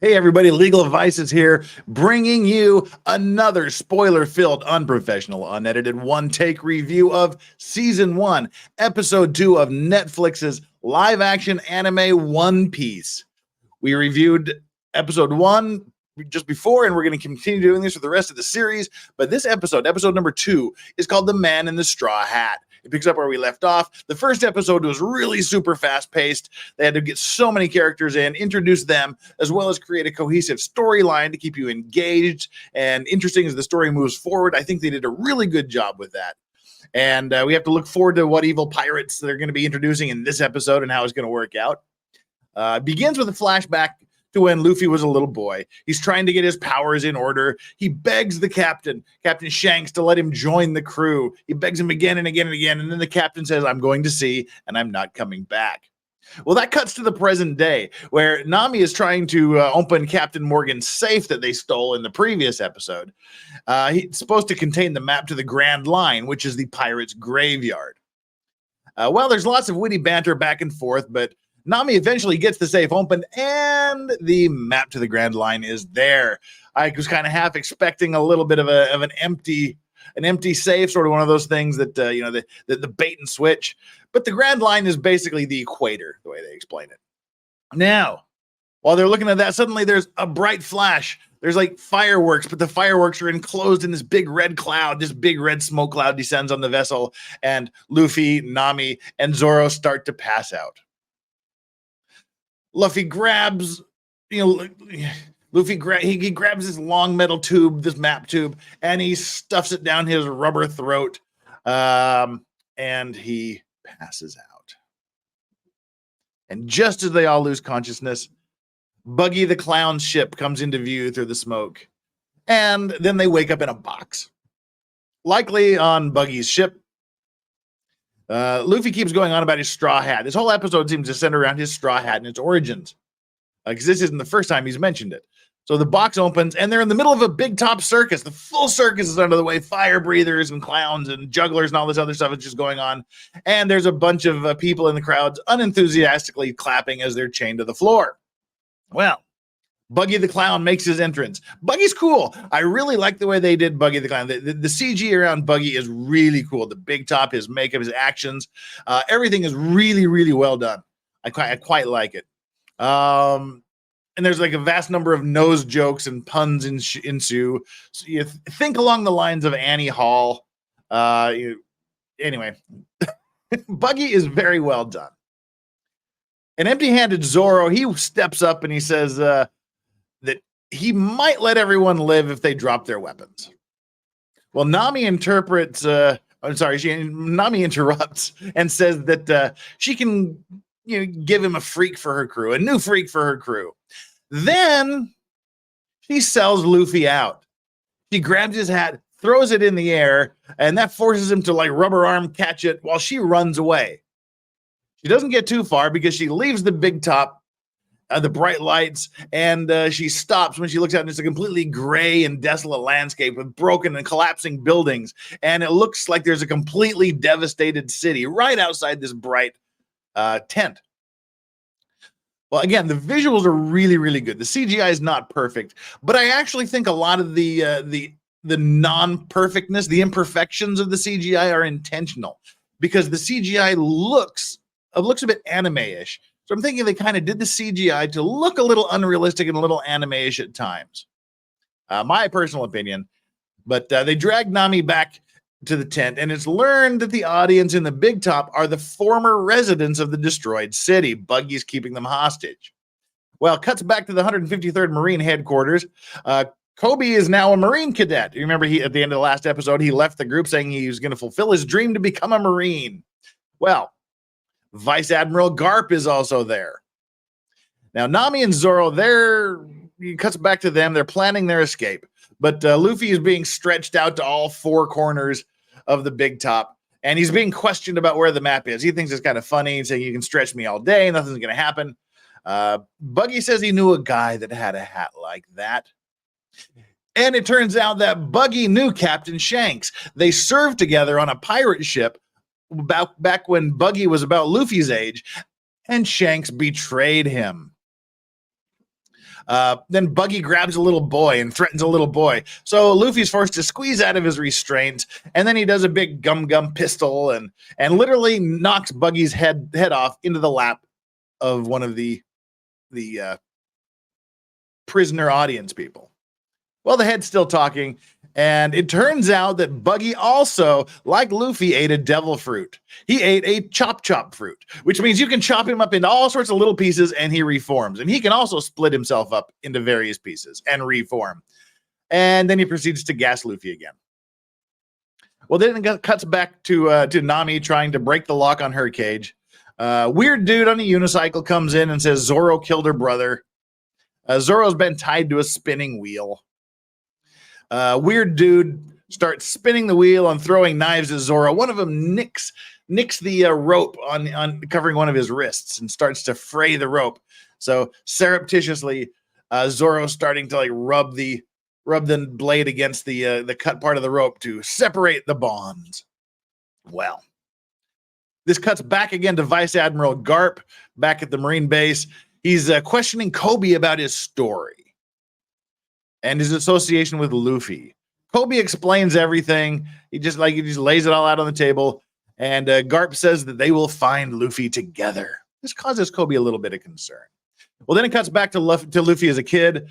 Hey everybody, Legal Advice is here, bringing you another spoiler-filled, unprofessional, unedited one-take review of Season 1, Episode 2 of Netflix's live-action anime One Piece. We reviewed Episode 1 just before, and we're going to continue doing this for the rest of the series, but this episode number 2, is called The Man in the Straw Hat. It picks up where we left off. The first episode was really super fast-paced. They had to get so many characters in, introduce them, as well as create a cohesive storyline to keep you engaged and interesting as the story moves forward. I think they did a really good job with that. And we have to look forward to what evil pirates they're going to be introducing in this episode and how it's going to work out. It begins with a flashback to when Luffy was a little boy. He's trying to get his powers in order. He begs the captain, Captain Shanks, to let him join the crew. He begs him again and again and again, and then the captain says, "I'm going to sea, and I'm not coming back." Well, that cuts to the present day, where Nami is trying to open Captain Morgan's safe that they stole in the previous episode. He's supposed to contain the map to the Grand Line, which is the pirates' graveyard. Well, there's lots of witty banter back and forth, but Nami eventually gets the safe open, and the map to the Grand Line is there. I was kind of half expecting a little bit of an empty safe, sort of one of those things that the bait and switch. But the Grand Line is basically the equator, the way they explain it. Now, while they're looking at that, suddenly there's a bright flash. There's like fireworks, but the fireworks are enclosed in this big red cloud. This big red smoke cloud descends on the vessel, and Luffy, Nami, and Zoro start to pass out. Luffy grabs, he grabs this long metal tube, this map tube, and he stuffs it down his rubber throat, and he passes out. And just as they all lose consciousness, Buggy the clown's ship comes into view through the smoke, and then they wake up in a box, likely on Buggy's ship. Luffy keeps going on about his straw hat. This whole episode seems to center around his straw hat and its origins, because this isn't the first time he's mentioned it. So the box opens, and they're in the middle of a big top circus. The full circus is under the way. Fire breathers and clowns and jugglers and all this other stuff is just going on. And there's a bunch of people in the crowds unenthusiastically clapping as they're chained to the floor. Well, Buggy the Clown makes his entrance. Buggy's cool. I really like the way they did Buggy the Clown. The CG around Buggy is really cool. The big top, his makeup, his actions, everything is really, really well done. I quite like it. And there's like a vast number of nose jokes and puns ensue. So you think along the lines of Annie Hall. Anyway, Buggy is very well done. An empty-handed Zoro, he steps up and he says, that he might let everyone live if they drop their weapons. Well, Nami interprets, Nami interrupts and says that she can give him a freak for her crew, a new freak for her crew. Then she sells Luffy out. She grabs his hat, throws it in the air, and that forces him to like rubber arm catch it while she runs away. She doesn't get too far because she leaves the big top, the bright lights, and she stops when she looks out, and it's a completely gray and desolate landscape with broken and collapsing buildings, and it looks like there's a completely devastated city right outside this bright tent. Well, again, the visuals are really, really good. The CGI is not perfect, but I actually think a lot of the non-perfectness, the imperfections of the CGI are intentional, because the CGI looks a bit anime-ish. So I'm thinking they kind of did the CGI to look a little unrealistic and a little anime-ish at times. My personal opinion. But they dragged Nami back to the tent, and it's learned that the audience in the big top are the former residents of the destroyed city. Buggy's keeping them hostage. Well, cuts back to the 153rd Marine headquarters. Kobe is now a Marine cadet. You remember at the end of the last episode, he left the group saying he was going to fulfill his dream to become a Marine. Well, Vice Admiral Garp is also there. Now, Nami and Zoro, it cuts back to them. They're planning their escape. But Luffy is being stretched out to all four corners of the big top. And he's being questioned about where the map is. He thinks it's kind of funny. He's saying, "You can stretch me all day. Nothing's going to happen." Buggy says he knew a guy that had a hat like that. And it turns out that Buggy knew Captain Shanks. They served together on a pirate ship back when Buggy was about Luffy's age, and Shanks betrayed him. Then Buggy grabs a little boy and threatens a little boy. So Luffy's forced to squeeze out of his restraint, and then he does a big gum pistol and literally knocks Buggy's head off into the lap of one of the prisoner audience people. Well, the head's still talking, and it turns out that Buggy also, like Luffy, ate a devil fruit. He ate a chop fruit, which means you can chop him up into all sorts of little pieces and he reforms. And he can also split himself up into various pieces and reform. And then he proceeds to gas Luffy again. Well, then it cuts back to Nami trying to break the lock on her cage. Weird dude on a unicycle comes in and says Zoro killed her brother. Zoro's been tied to a spinning wheel. Weird dude starts spinning the wheel and throwing knives at Zoro. One of them nicks the rope on covering one of his wrists and starts to fray the rope. So surreptitiously, Zoro's starting to like rub the blade against the cut part of the rope to separate the bonds. Well, this cuts back again to Vice Admiral Garp back at the Marine base. He's questioning Kobe about his story and his association with Luffy. Kobe explains everything. He just lays it all out on the table. And Garp says that they will find Luffy together. This causes Kobe a little bit of concern. Well, then it cuts back to Luffy as a kid.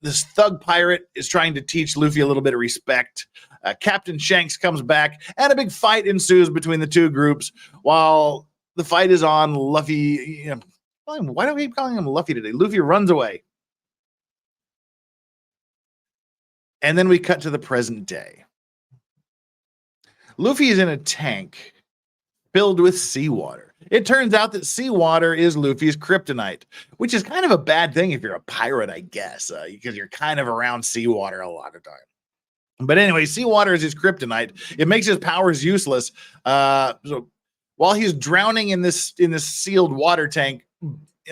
This thug pirate is trying to teach Luffy a little bit of respect. Captain Shanks comes back, and a big fight ensues between the two groups. While the fight is on, Luffy, why don't we keep calling him Luffy today? Luffy runs away. And then we cut to the present day. Luffy is in a tank filled with seawater. It turns out that seawater is Luffy's kryptonite, which is kind of a bad thing if you're a pirate, I guess, because you're kind of around seawater a lot of time. But anyway, seawater is his kryptonite. It makes his powers useless. So while he's drowning in this sealed water tank,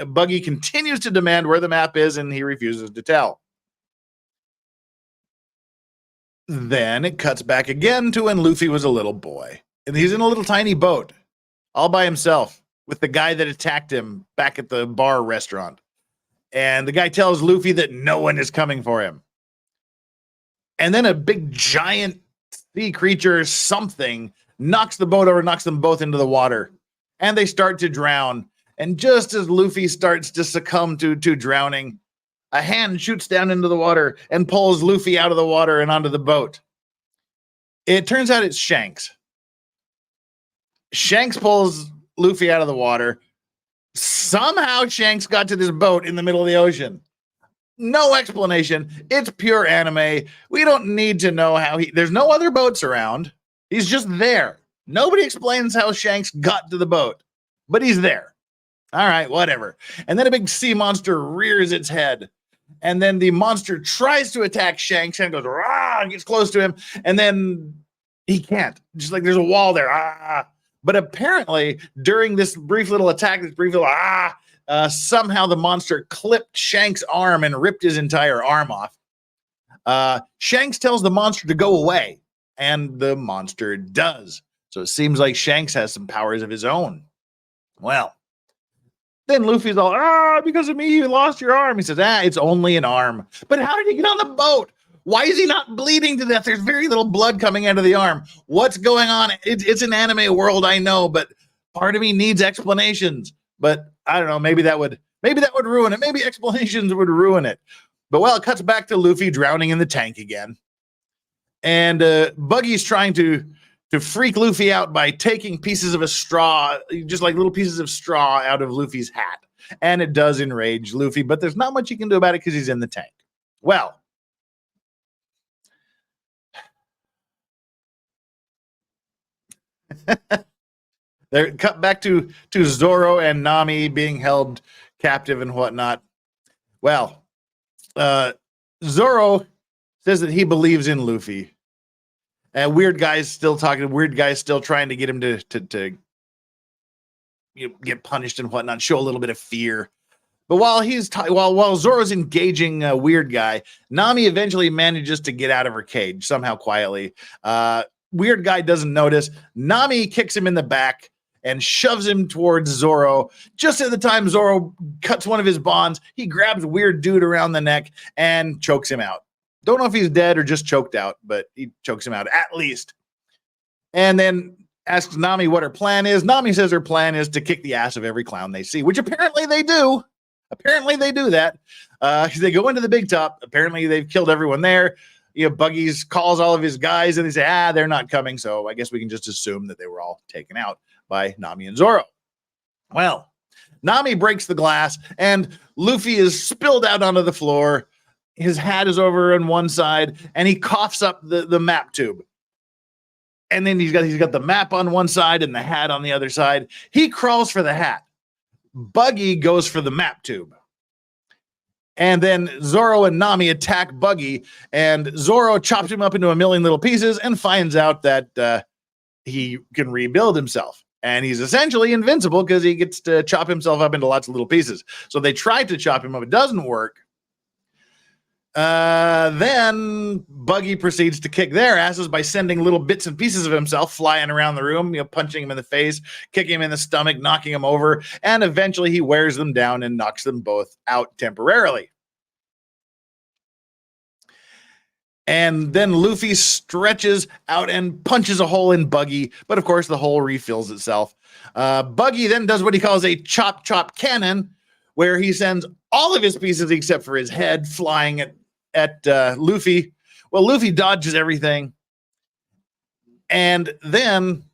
Buggy continues to demand where the map is, and he refuses to tell. Then it cuts back again to when Luffy was a little boy. And he's in a little tiny boat, all by himself, with the guy that attacked him back at the bar restaurant. And the guy tells Luffy that no one is coming for him. And then a big giant sea creature, something, knocks the boat over, knocks them both into the water. And they start to drown. And just as Luffy starts to succumb to drowning, a hand shoots down into the water and pulls Luffy out of the water and onto the boat. It turns out it's Shanks. Shanks pulls Luffy out of the water. Somehow Shanks got to this boat in the middle of the ocean. No explanation. It's pure anime. We don't need to know how there's no other boats around. He's just there. Nobody explains how Shanks got to the boat, but he's there. All right, whatever. And then a big sea monster rears its head. And then the monster tries to attack Shanks and goes, rah, and gets close to him. And then he can't. Just like there's a wall there. Ah. But apparently, during this brief little attack, somehow the monster clipped Shanks' arm and ripped his entire arm off. Shanks tells the monster to go away, and the monster does. So it seems like Shanks has some powers of his own. Well, then Luffy's all, because of me, you lost your arm. He says, it's only an arm. But how did he get on the boat? Why is he not bleeding to death? There's very little blood coming out of the arm. What's going on? It's an anime world, I know, but part of me needs explanations. But I don't know, maybe that would ruin it. Maybe explanations would ruin it. But well, it cuts back to Luffy drowning in the tank again. And Buggy's trying to freak Luffy out by taking pieces of a straw, just like little pieces of straw out of Luffy's hat. And it does enrage Luffy, but there's not much he can do about it because he's in the tank. Well, they're cut back to Zoro and Nami being held captive and whatnot. Well, Zoro says that he believes in Luffy. And Weird Guy's still talking. Weird Guy's still trying to get him to get punished and whatnot, show a little bit of fear. But while Zoro's engaging Weird Guy, Nami eventually manages to get out of her cage somehow quietly. Weird Guy doesn't notice. Nami kicks him in the back and shoves him towards Zoro. Just at the time Zoro cuts one of his bonds, he grabs weird dude around the neck and chokes him out. Don't know if he's dead or just choked out, but he chokes him out at least. And then asks Nami what her plan is. Nami says her plan is to kick the ass of every clown they see, which apparently they do. Apparently they do that. They go into the big top. Apparently they've killed everyone there. Buggy's calls all of his guys and they say, they're not coming. So I guess we can just assume that they were all taken out by Nami and Zoro. Well, Nami breaks the glass and Luffy is spilled out onto the floor. His hat is over on one side and he coughs up the map tube. And then he's got the map on one side and the hat on the other side. He crawls for the hat. Buggy goes for the map tube. And then Zoro and Nami attack Buggy, and Zoro chops him up into a million little pieces and finds out that he can rebuild himself. And he's essentially invincible because he gets to chop himself up into lots of little pieces. So they tried to chop him up. It doesn't work. Then Buggy proceeds to kick their asses by sending little bits and pieces of himself flying around the room, punching him in the face, kicking him in the stomach, knocking him over, and eventually he wears them down and knocks them both out temporarily. And then Luffy stretches out and punches a hole in Buggy, but of course the hole refills itself. Buggy then does what he calls a chop cannon, where he sends all of his pieces except for his head flying at Luffy. Well, Luffy dodges everything. And then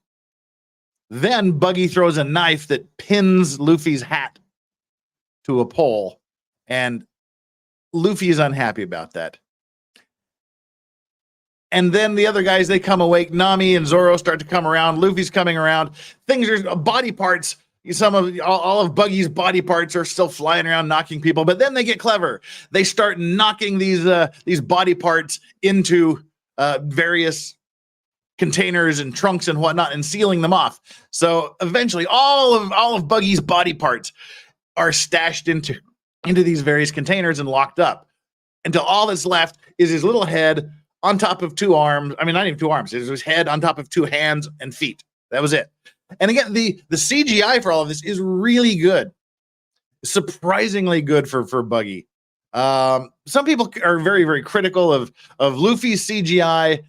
Buggy throws a knife that pins Luffy's hat to a pole. And Luffy is unhappy about that. And then the other guys, they come awake. Nami and Zoro start to come around. Luffy's coming around. Things are body parts. All of Buggy's body parts are still flying around, knocking people. But then they get clever. They start knocking these body parts into various containers and trunks and whatnot, and sealing them off. So eventually, all of Buggy's body parts are stashed into these various containers and locked up, until all that's left is his little head on top of two arms. I mean, not even two arms. It was his head on top of two hands and feet. That was it. And again, the CGI for all of this is really good. Surprisingly good for Buggy. Some people are very, very critical of Luffy's CGI.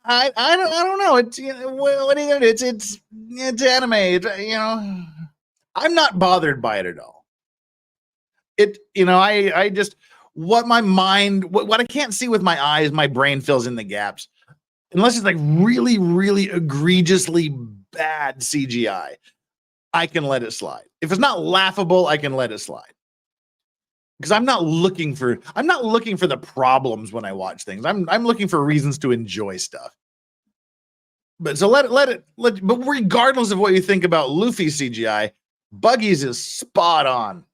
I don't know. It's what are you gonna do? It's anime. I'm not bothered by it at all. I just what I can't see with my eyes, my brain fills in the gaps. Unless it's like really, really egregiously bad CGI, I can let it slide. If it's not laughable, I can let it slide. Because I'm not looking for the problems when I watch things. I'm looking for reasons to enjoy stuff. But so but regardless of what you think about Luffy's CGI, Buggy's is spot on.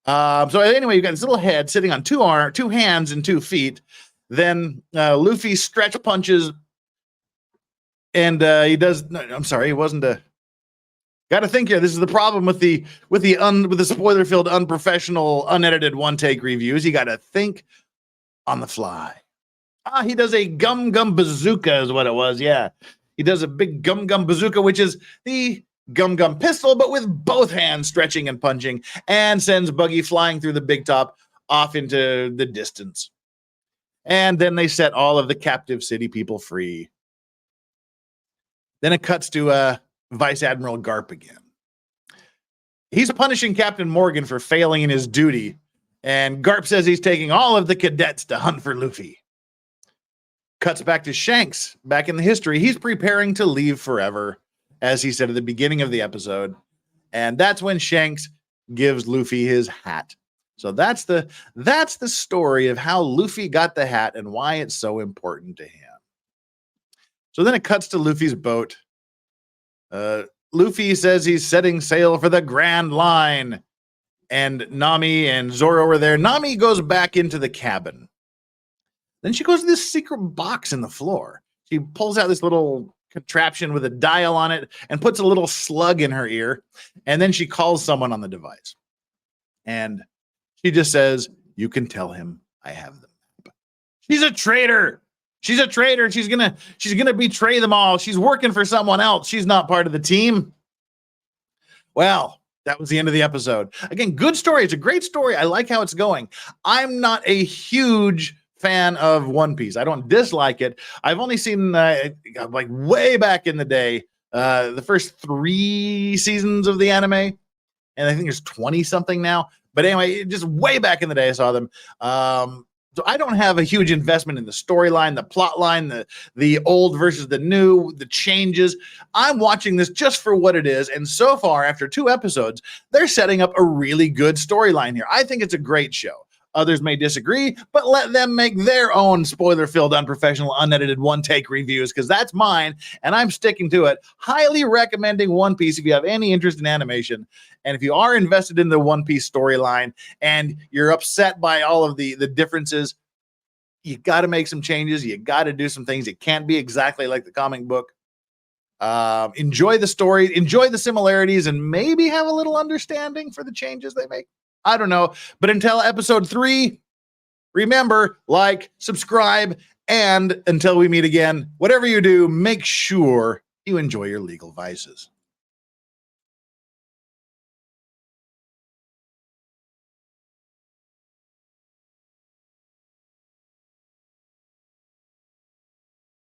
So anyway, you got this little head sitting on two hands and 2 feet. Then Luffy stretch punches, and he does. No, I'm sorry, he wasn't a. Got to think here. This is the problem with the spoiler-filled, unprofessional, unedited one-take reviews. You got to think on the fly. He does a gum bazooka, is what it was. Yeah, he does a big gum bazooka, which is the gum pistol, but with both hands stretching and punching, and sends Buggy flying through the big top off into the distance. And then they set all of the captive city people free. Then it cuts to Vice Admiral Garp again. He's punishing Captain Morgan for failing in his duty, and Garp says he's taking all of the cadets to hunt for Luffy. Cuts back to Shanks, back in the history. He's preparing to leave forever, as he said at the beginning of the episode, and that's when Shanks gives Luffy his hat. So that's the story of how Luffy got the hat and why it's so important to him. So then it cuts to Luffy's boat. Luffy says he's setting sail for the Grand Line, and Nami and Zoro are there. Nami goes back into the cabin. Then she goes to this secret box in the floor. She pulls out this little contraption with a dial on it and puts a little slug in her ear, and then she calls someone on the device. And she just says, "You can tell him I have the map." She's a traitor. She's a traitor. She's gonna betray them all. She's working for someone else. She's not part of the team. Well, that was the end of the episode. Again, good story. It's a great story. I like how it's going. I'm not a huge fan of One Piece. I don't dislike it. I've only seen like way back in the day, the first 3 seasons of the anime, and I think there's 20 something now. But anyway, just way back in the day, I saw them. So I don't have a huge investment in the storyline, the plot line, the old versus the new, the changes. I'm watching this just for what it is. And so far, after 2 episodes, they're setting up a really good storyline here. I think it's a great show. Others may disagree, but let them make their own spoiler-filled, unprofessional, unedited one-take reviews, because that's mine, and I'm sticking to it. Highly recommending One Piece if you have any interest in animation. And if you are invested in the One Piece storyline and you're upset by all of the differences, you got to make some changes. You got to do some things. It can't be exactly like the comic book. Enjoy the story, enjoy the similarities, and maybe have a little understanding for the changes they make. I don't know. But until episode 3, remember, like, subscribe, and until we meet again, whatever you do, make sure you enjoy your legal vices.